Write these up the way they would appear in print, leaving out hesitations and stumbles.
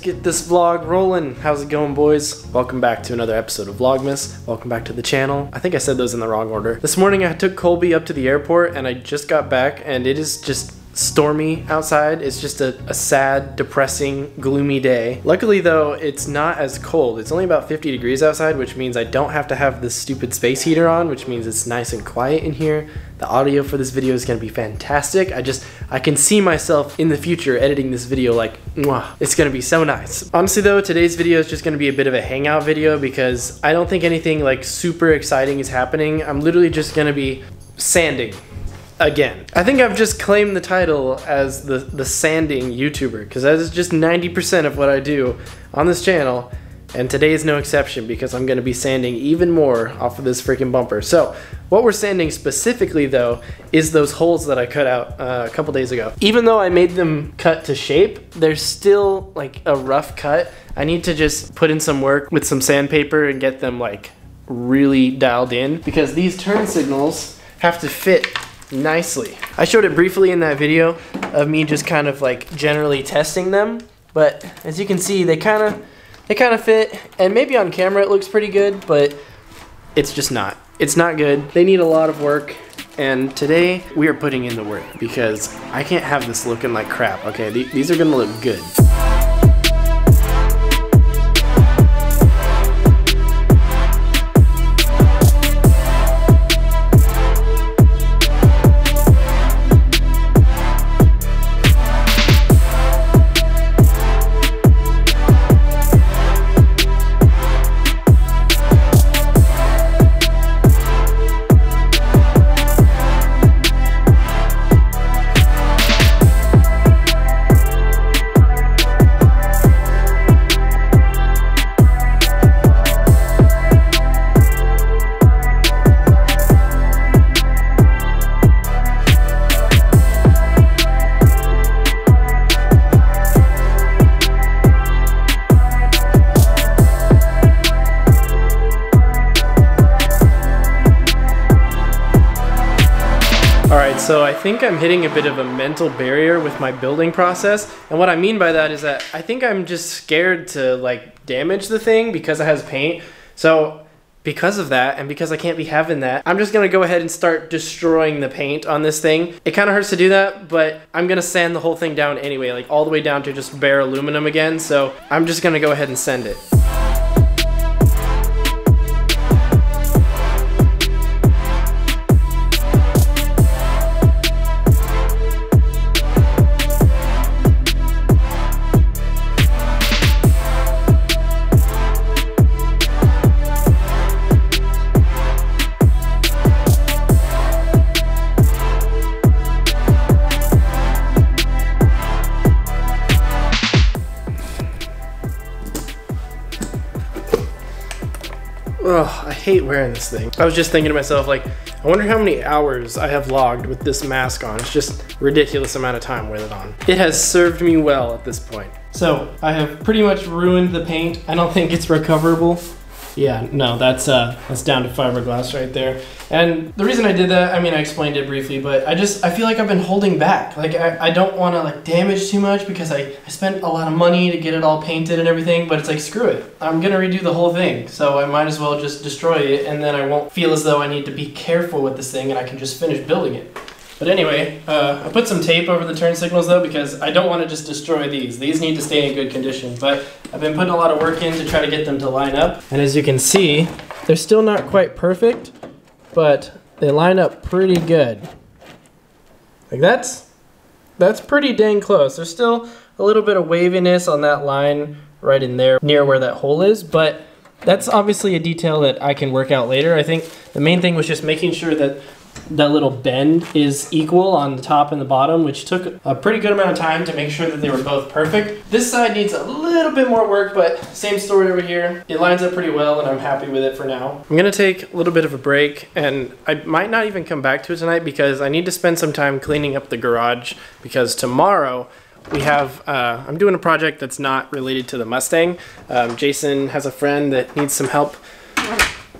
get this vlog rolling. How's it going, boys? Welcome back to another episode of Vlogmas. Welcome back to the channel. I think I said those in the wrong order. This morning I took Colby up to the airport and I just got back and it is just stormy outside. It's just a sad, depressing, gloomy day. Luckily though, it's not as cold. It's only about 50 degrees outside, which means I don't have to have this stupid space heater on, which means it's nice and quiet in here. The audio for this video is gonna be fantastic. I can see myself in the future editing this video like, mwah, it's gonna be so nice. Honestly though, today's video is just gonna be a bit of a hangout video because I don't think anything like super exciting is happening. I'm literally just gonna be sanding. Again. I think I've just claimed the title as the sanding YouTuber because that is just 90% of what I do on this channel, and today is no exception because I'm going to be sanding even more off of this freaking bumper. So what we're sanding specifically though is those holes that I cut out a couple days ago. Even though I made them cut to shape, they're still like a rough cut. I need to just put in some work with some sandpaper and get them like really dialed in because these turn signals have to fit nicely. I showed it briefly in that video of me just kind of like generally testing them, but as you can see they kind of fit, and maybe on camera it looks pretty good, but it's just not. It's not good. They need a lot of work, and today we are putting in the work because I can't have this looking like crap. Okay, these are gonna look good. So I think I'm hitting a bit of a mental barrier with my building process, and what I mean by that is that I think I'm just scared to like damage the thing because it has paint. So because of that, and because I can't be having that, I'm just gonna go ahead and start destroying the paint on this thing. It kind of hurts to do that, but I'm gonna sand the whole thing down anyway, like all the way down to just bare aluminum again. So I'm just gonna go ahead and send it. Ugh, I hate wearing this thing. I was just thinking to myself, like, I wonder how many hours I have logged with this mask on. It's just a ridiculous amount of time with it on. It has served me well at this point. So, I have pretty much ruined the paint. I don't think it's recoverable. Yeah, no, that's down to fiberglass right there. And the reason I did that, I mean, I explained it briefly, but I feel like I've been holding back. Like, I don't want to like damage too much because I spent a lot of money to get it all painted and everything, but it's like, screw it. I'm gonna redo the whole thing, so I might as well just destroy it, and then I won't feel as though I need to be careful with this thing and I can just finish building it. But anyway, I put some tape over the turn signals though because I don't want to just destroy these. These need to stay in good condition, but I've been putting a lot of work in to try to get them to line up. And as you can see, they're still not quite perfect, but they line up pretty good. Like that's pretty dang close. There's still a little bit of waviness on that line right in there near where that hole is, but that's obviously a detail that I can work out later. I think the main thing was just making sure that that little bend is equal on the top and the bottom, which took a pretty good amount of time to make sure that they were both perfect. This side needs a little bit more work, but same story over here. It lines up pretty well and I'm happy with it for now. I'm gonna take a little bit of a break, and I might not even come back to it tonight because I need to spend some time cleaning up the garage, because tomorrow we have, I'm doing a project that's not related to the Mustang. Jason has a friend that needs some help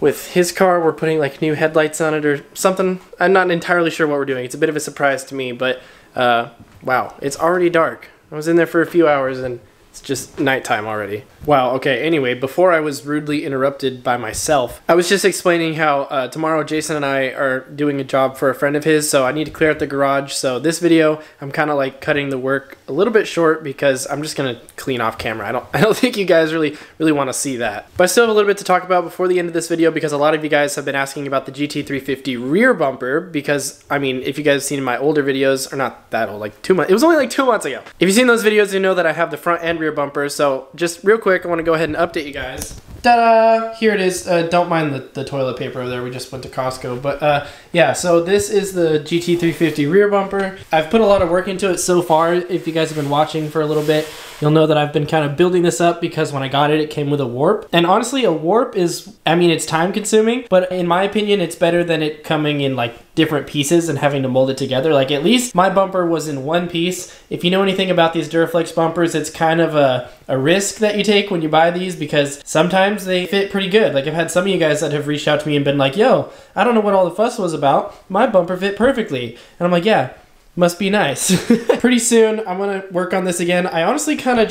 with his car. We're putting like new headlights on it or something. I'm not entirely sure what we're doing. It's a bit of a surprise to me, but wow, it's already dark. I was in there for a few hours and It's just nighttime already. Wow, okay, anyway, before I was rudely interrupted by myself, I was just explaining how tomorrow Jason and I are doing a job for a friend of his, so I need to clear out the garage. So this video, I'm kind of like cutting the work a little bit short because I'm just gonna clean off camera. I don't think you guys really want to see that. But I still have a little bit to talk about before the end of this video because a lot of you guys have been asking about the GT350 rear bumper because, I mean, if you guys have seen my older videos, or not that old, like 2 months, it was only like 2 months ago. If you've seen those videos, you know that I have the front and rear bumper. So just real quick, I want to go ahead and update you guys. Ta-da! Here it is. Don't mind the toilet paper over there. We just went to Costco. But yeah, so this is the GT350 rear bumper. I've put a lot of work into it so far. If you guys have been watching for a little bit, you'll know that I've been kind of building this up because when I got it, it came with a warp. And honestly, a warp is, I mean, it's time consuming, but in my opinion, it's better than it coming in like different pieces and having to mold it together. Like at least my bumper was in one piece. If you know anything about these Duraflex bumpers, it's kind of a risk that you take when you buy these because sometimes they fit pretty good. Like I've had some of you guys that have reached out to me and been like, yo, I don't know what all the fuss was about. My bumper fit perfectly. And I'm like, yeah, must be nice. Pretty soon I'm gonna work on this again. I honestly kind of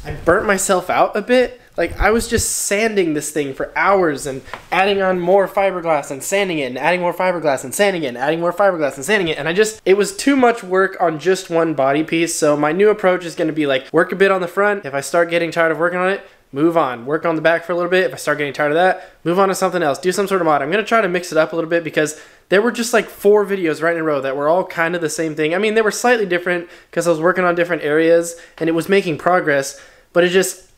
I burnt myself out a bit. Like I was just sanding this thing for hours and adding on more fiberglass and sanding it and adding more fiberglass and sanding it and adding more fiberglass and sanding it. And it was too much work on just one body piece. So my new approach is gonna be like work a bit on the front. If I start getting tired of working on it, move on. Work on the back for a little bit. If I start getting tired of that, move on to something else. Do some sort of mod. I'm gonna try to mix it up a little bit because there were just like 4 videos right in a row that were all kind of the same thing. I mean, they were slightly different because I was working on different areas and it was making progress, but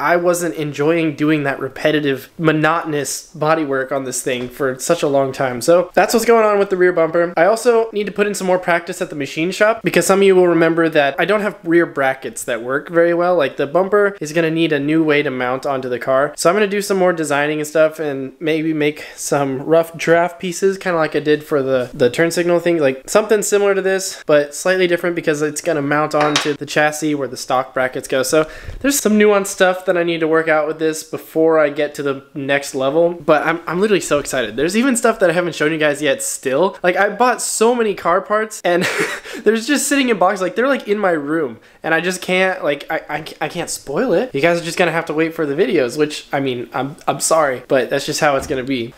I wasn't enjoying doing that repetitive, monotonous bodywork on this thing for such a long time. So that's what's going on with the rear bumper. I also need to put in some more practice at the machine shop because some of you will remember that I don't have rear brackets that work very well. Like the bumper is gonna need a new way to mount onto the car. So I'm gonna do some more designing and stuff and maybe make some rough draft pieces, kind of like I did for the turn signal thing, like something similar to this, but slightly different because it's gonna mount onto the chassis where the stock brackets go. So there's some nuanced stuff that I need to work out with this before I get to the next level, but I'm literally so excited. There's even stuff that I haven't shown you guys yet still. Like I bought so many car parts and they're just sitting in boxes, like they're like in my room and I just can't, like I can't spoil it. You guys are just gonna have to wait for the videos, which I mean, I'm sorry, but that's just how it's gonna be.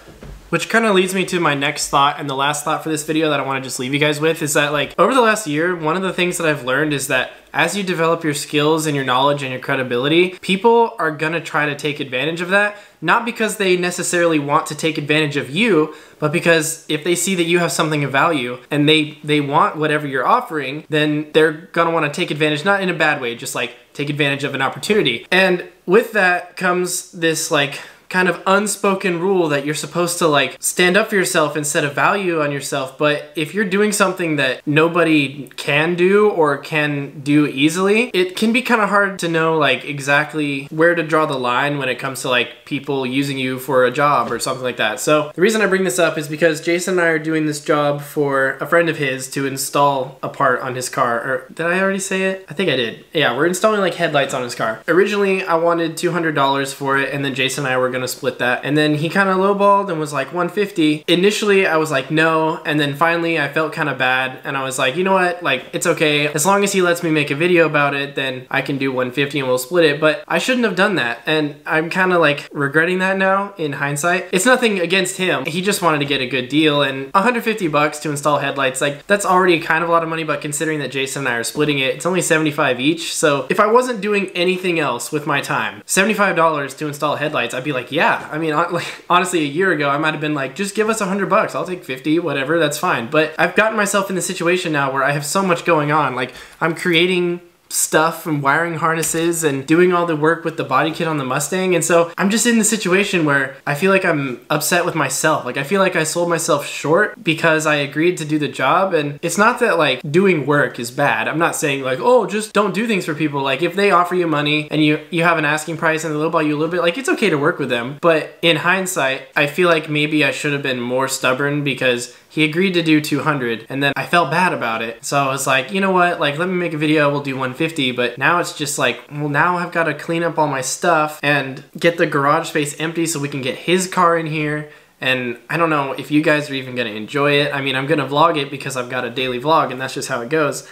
Which kind of leads me to my next thought and the last thought for this video that I want to just leave you guys with is that like over the last year, one of the things that I've learned is that as you develop your skills and your knowledge and your credibility, people are gonna try to take advantage of that, not because they necessarily want to take advantage of you, but because if they see that you have something of value and they want whatever you're offering, then they're gonna wanna take advantage, not in a bad way, just like take advantage of an opportunity. And with that comes this like kind of unspoken rule that you're supposed to like stand up for yourself and set a value on yourself. But if you're doing something that nobody can do or can do easily, it can be kind of hard to know like exactly where to draw the line when it comes to like people using you for a job or something like that. So the reason I bring this up is because Jason and I are doing this job for a friend of his to install a part on his car. Or did I already say it? I think I did. Yeah, we're installing like headlights on his car. Originally, I wanted $200 for it, and then Jason and I were gonna split that, and then he kind of lowballed and was like $150. Initially I was like no, and then finally I felt kind of bad and I was like, you know what, like it's okay, as long as he lets me make a video about it, then I can do $150 and we'll split it. But I shouldn't have done that, and I'm kind of like regretting that now in hindsight. It's nothing against him, he just wanted to get a good deal, and $150 to install headlights, like that's already kind of a lot of money, but considering that Jason and I are splitting it, it's only $75 each. So if I wasn't doing anything else with my time, $75 to install headlights, I'd be like, yeah. I mean, like, honestly, a year ago, I might have been like, just give us $100. I'll take 50, whatever, that's fine. But I've gotten myself in the situation now where I have so much going on. Like, I'm creating stuff and wiring harnesses and doing all the work with the body kit on the Mustang, and so I'm just in the situation where I feel like I'm upset with myself. Like I feel like I sold myself short because I agreed to do the job. And it's not that like doing work is bad. I'm not saying like, oh, just don't do things for people. Like if they offer you money and you have an asking price and they lowball you a little bit, like it's okay to work with them. But in hindsight, I feel like maybe I should have been more stubborn because he agreed to do 200 and then I felt bad about it. So I was like, you know what, like let me make a video, we'll do 150. But now it's just like, well, now I've got to clean up all my stuff and get the garage space empty so we can get his car in here. And I don't know if you guys are even gonna enjoy it. I mean, I'm gonna vlog it because I've got a daily vlog and that's just how it goes.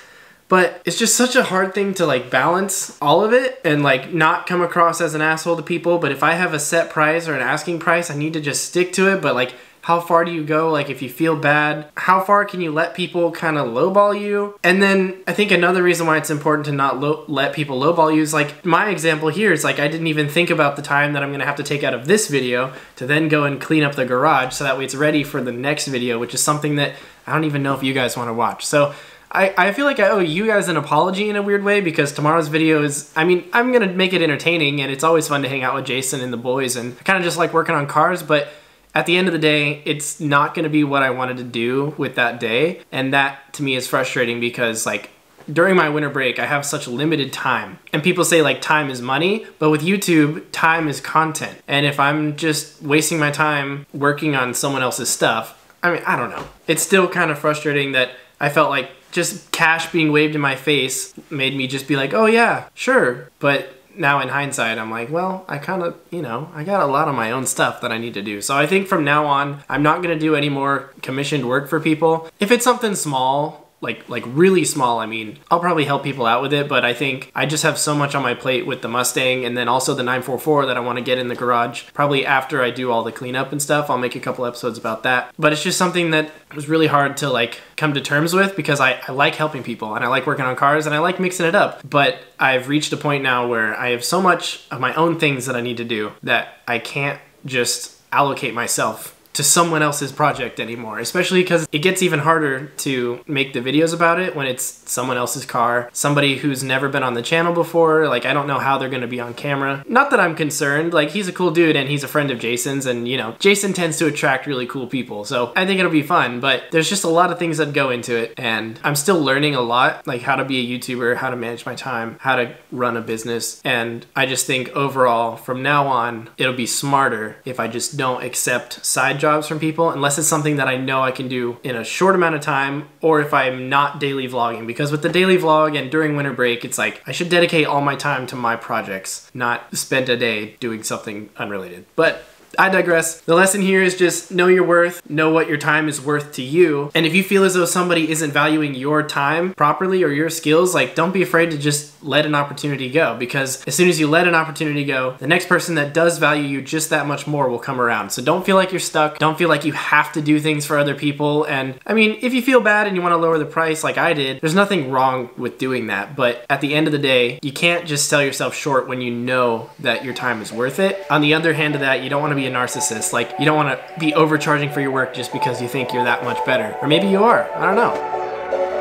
But it's just such a hard thing to like balance all of it and like not come across as an asshole to people. But if I have a set price or an asking price, I need to just stick to it. But like, how far do you go? Like if you feel bad, how far can you let people kind of lowball you? And then I think another reason why it's important to not let people lowball you is like my example here is like I didn't even think about the time that I'm gonna have to take out of this video to then go and clean up the garage so that way it's ready for the next video, which is something that I don't even know if you guys want to watch. So I feel like I owe you guys an apology in a weird way because tomorrow's video is, I mean, I'm gonna make it entertaining and it's always fun to hang out with Jason and the boys and I kind of just like working on cars, but at the end of the day, it's not going to be what I wanted to do with that day. And that to me is frustrating because like during my winter break, I have such limited time. And people say like time is money, but with YouTube, time is content. And if I'm just wasting my time working on someone else's stuff, I mean, I don't know. It's still kind of frustrating that I felt like just cash being waved in my face made me just be like, oh yeah, sure. But now in hindsight, I'm like, well, I kind of, you know, I got a lot of my own stuff that I need to do. So I think from now on, I'm not going to do any more commissioned work for people. If it's something small, like really small, I mean, I'll probably help people out with it, but I think I just have so much on my plate with the Mustang and then also the 944 that I want to get in the garage. Probably after I do all the cleanup and stuff, I'll make a couple episodes about that. But it's just something that was really hard to like come to terms with because I like helping people and I like working on cars and I like mixing it up. But I've reached a point now where I have so much of my own things that I need to do that I can't just allocate myself to someone else's project anymore, especially because it gets even harder to make the videos about it when it's someone else's car, somebody who's never been on the channel before. Like, I don't know how they're gonna be on camera. Not that I'm concerned, like he's a cool dude and he's a friend of Jason's and you know, Jason tends to attract really cool people. So I think it'll be fun, but there's just a lot of things that go into it and I'm still learning a lot, like how to be a YouTuber, how to manage my time, how to run a business. And I just think overall from now on, it'll be smarter if I just don't accept side jobs from people unless it's something that I know I can do in a short amount of time or if I'm not daily vlogging, because with the daily vlog and during winter break it's like I should dedicate all my time to my projects, not spend a day doing something unrelated. But I digress. The lesson here is just know your worth, know what your time is worth to you, and if you feel as though somebody isn't valuing your time properly or your skills, like don't be afraid to just let an opportunity go, because as soon as you let an opportunity go, the next person that does value you just that much more will come around. So don't feel like you're stuck, don't feel like you have to do things for other people. And I mean, if you feel bad and you want to lower the price like I did, there's nothing wrong with doing that, but at the end of the day, you can't just sell yourself short when you know that your time is worth it. On the other hand of that, you don't want to be a narcissist. Like, you don't want to be overcharging for your work just because you think you're that much better. Or maybe you are, I don't know.